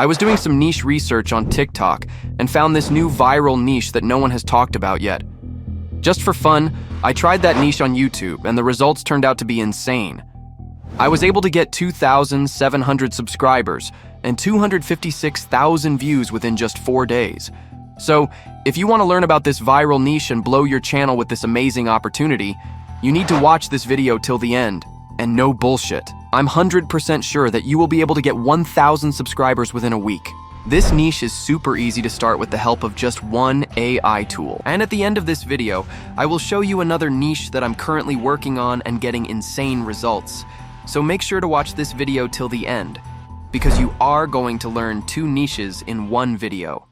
I was doing some niche research on TikTok and found this new viral niche that no one has talked about yet. Just for fun, I tried that niche on YouTube and the results turned out to be insane. I was able to get 2,700 subscribers and 256,000 views within just 4 days. So, if you want to learn about this viral niche and blow your channel with this amazing opportunity, you need to watch this video till the end. And no bullshit. I'm 100% sure that you will be able to get 1,000 subscribers within a week. This niche is super easy to start with the help of just one AI tool. And at the end of this video, I will show you another niche that I'm currently working on and getting insane results. So make sure to watch this video till the end, because you are going to learn 2 niches in one video.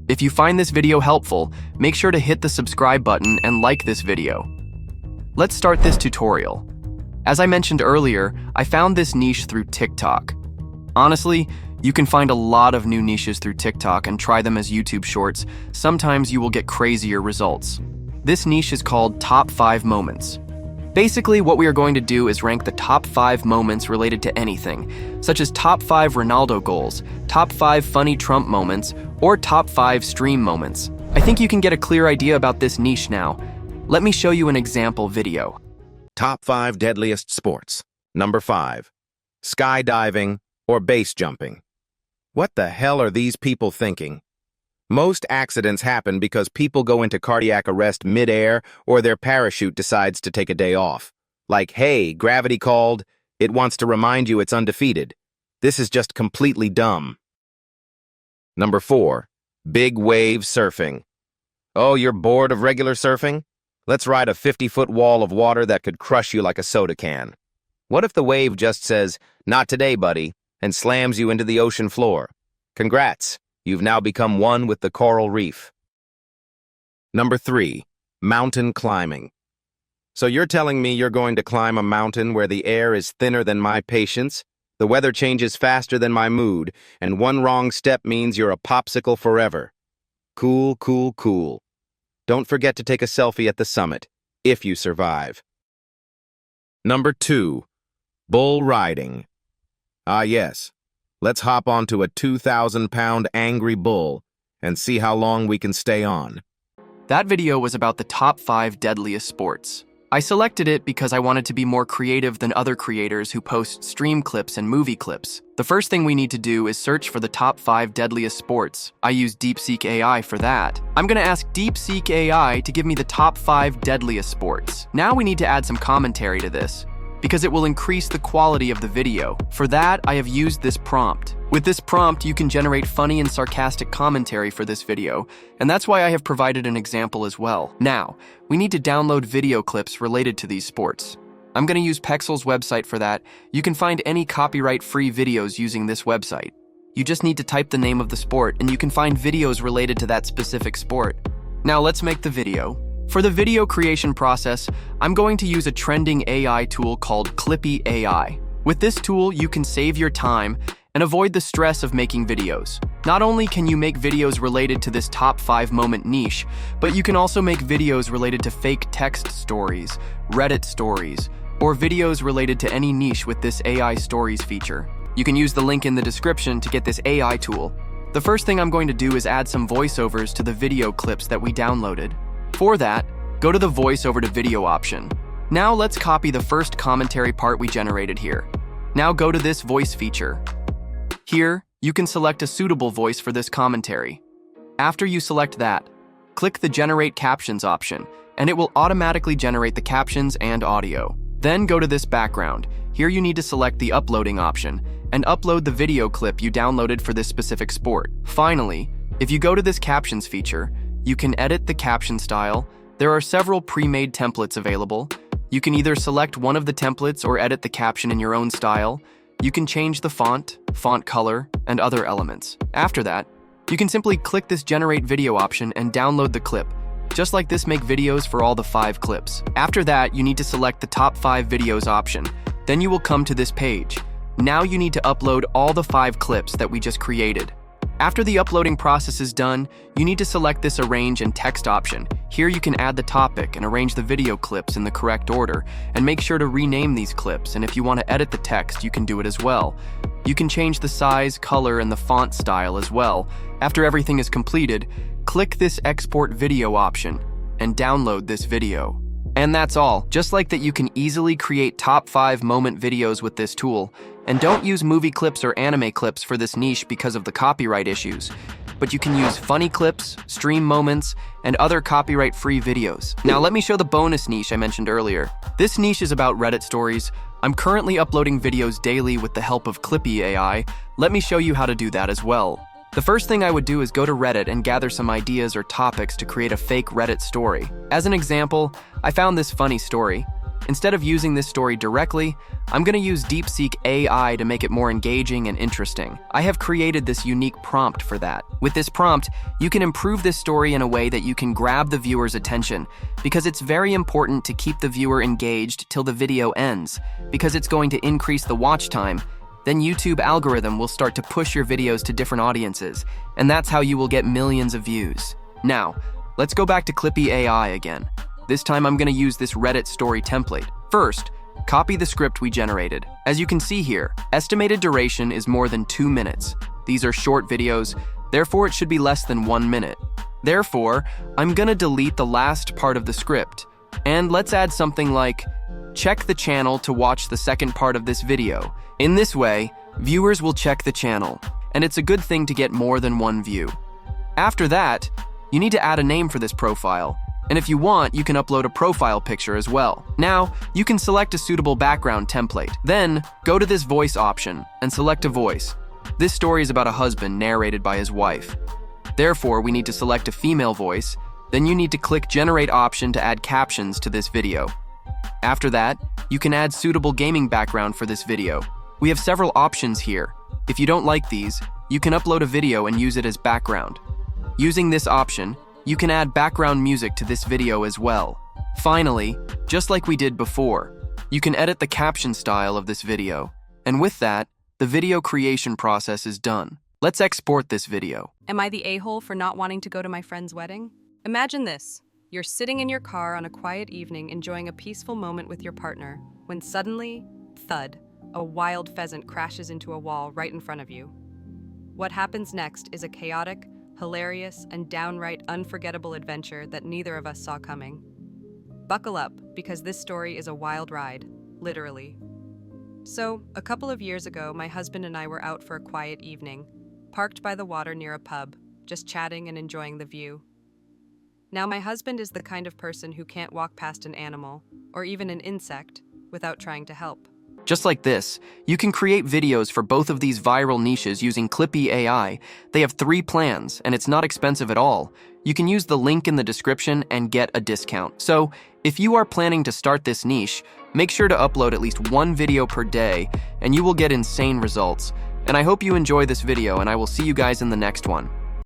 If you find this video helpful, make sure to hit the subscribe button and like this video. Let's start this tutorial. As I mentioned earlier, I found this niche through TikTok. Honestly, you can find a lot of new niches through TikTok and try them as YouTube shorts. Sometimes you will get crazier results. This niche is called Top 5 Moments. Basically, what we are going to do is rank the top 5 moments related to anything, such as top 5 Ronaldo goals, top 5 funny Trump moments, or top 5 stream moments. I think you can get a clear idea about this niche now. Let me show you an example video. Top 5 deadliest sports. Number 5. Skydiving or base jumping. What the hell are these people thinking? Most accidents happen because people go into cardiac arrest mid-air or their parachute decides to take a day off. Like, hey, gravity called, it wants to remind you it's undefeated. This is just completely dumb. Number 4. Big wave surfing. Oh, you're bored of regular surfing? Let's ride a 50-foot wall of water that could crush you like a soda can. What if the wave just says, "Not today, buddy," and slams you into the ocean floor? Congrats, you've now become one with the coral reef. Number 3, mountain climbing. So you're telling me you're going to climb a mountain where the air is thinner than my patience, the weather changes faster than my mood, and one wrong step means you're a popsicle forever. Cool, cool, cool. Don't forget to take a selfie at the summit, if you survive. Number 2, bull riding. Ah yes, let's hop onto a 2,000-pound angry bull and see how long we can stay on. That video was about the top 5 deadliest sports. I selected it because I wanted to be more creative than other creators who post stream clips and movie clips. The first thing we need to do is search for the top 5 deadliest sports. I use DeepSeek AI for that. I'm gonna ask DeepSeek AI to give me the top 5 deadliest sports. Now we need to add some commentary to this, because it will increase the quality of the video. For that, I have used this prompt. With this prompt, you can generate funny and sarcastic commentary for this video, and that's why I have provided an example as well. Now, we need to download video clips related to these sports. I'm going to use Pexel's website for that. You can find any copyright-free videos using this website. You just need to type the name of the sport, and you can find videos related to that specific sport. Now let's make the video. For the video creation process, I'm going to use a trending AI tool called Clippy AI. With this tool, you can save your time and avoid the stress of making videos. Not only can you make videos related to this top 5 moment niche, but you can also make videos related to fake text stories, Reddit stories, or videos related to any niche with this AI stories feature. You can use the link in the description to get this AI tool. The first thing I'm going to do is add some voiceovers to the video clips that we downloaded. For that, go to the voiceover to video option. Now let's copy the first commentary part we generated here. Now go to this voice feature. Here, you can select a suitable voice for this commentary. After you select that, click the Generate Captions option, and it will automatically generate the captions and audio. Then go to this background. Here you need to select the uploading option, and upload the video clip you downloaded for this specific sport. Finally, if you go to this captions feature, you can edit the caption style. There are several pre-made templates available. You can either select one of the templates or edit the caption in your own style. You can change the font color, and other elements. After that, you can simply click this Generate Video option and download the clip. Just like this, make videos for all the 5 clips. After that, you need to select the top 5 videos option. Then you will come to this page. Now you need to upload all the 5 clips that we just created. After the uploading process is done, you need to select this Arrange and Text option. Here you can add the topic and arrange the video clips in the correct order, and make sure to rename these clips, and if you want to edit the text, you can do it as well. You can change the size, color, and the font style as well. After everything is completed, click this export video option and download this video. And that's all. Just like that, you can easily create top 5 moment videos with this tool. And don't use movie clips or anime clips for this niche because of the copyright issues. But you can use funny clips, stream moments, and other copyright-free videos. Now let me show the bonus niche I mentioned earlier. This niche is about Reddit stories. I'm currently uploading videos daily with the help of Clippy AI. Let me show you how to do that as well. The first thing I would do is go to Reddit and gather some ideas or topics to create a fake Reddit story. As an example, I found this funny story. Instead of using this story directly, I'm going to use DeepSeek AI to make it more engaging and interesting. I have created this unique prompt for that. With this prompt, you can improve this story in a way that you can grab the viewer's attention, because it's very important to keep the viewer engaged till the video ends, because it's going to increase the watch time. Then YouTube algorithm will start to push your videos to different audiences, and that's how you will get millions of views. Now, let's go back to Clippy AI again. This time I'm going to use this Reddit story template. First, copy the script we generated. As you can see here, estimated duration is more than 2 minutes. These are short videos, therefore it should be less than 1 minute. Therefore, I'm going to delete the last part of the script. And let's add something like, check the channel to watch the second part of this video. In this way, viewers will check the channel, and it's a good thing to get more than one view. After that, you need to add a name for this profile, and if you want, you can upload a profile picture as well. Now, you can select a suitable background template. Then, go to this voice option and select a voice. This story is about a husband narrated by his wife. Therefore, we need to select a female voice. Then you need to click Generate option to add captions to this video. After that, you can add suitable gaming background for this video. We have several options here. If you don't like these, you can upload a video and use it as background. Using this option, you can add background music to this video as well. Finally, just like we did before, you can edit the caption style of this video. And with that, the video creation process is done. Let's export this video. Am I the a-hole for not wanting to go to my friend's wedding? Imagine this. You're sitting in your car on a quiet evening enjoying a peaceful moment with your partner, when suddenly, thud, a wild pheasant crashes into a wall right in front of you. What happens next is a chaotic, hilarious, and downright unforgettable adventure that neither of us saw coming. Buckle up, because this story is a wild ride, literally. So, a couple of years ago, my husband and I were out for a quiet evening, parked by the water near a pub, just chatting and enjoying the view. Now, my husband is the kind of person who can't walk past an animal, or even an insect, without trying to help. Just like this, you can create videos for both of these viral niches using Clippy AI. They have 3 plans, and it's not expensive at all. You can use the link in the description and get a discount. So, if you are planning to start this niche, make sure to upload at least 1 video per day, and you will get insane results. And I hope you enjoy this video, and I will see you guys in the next one.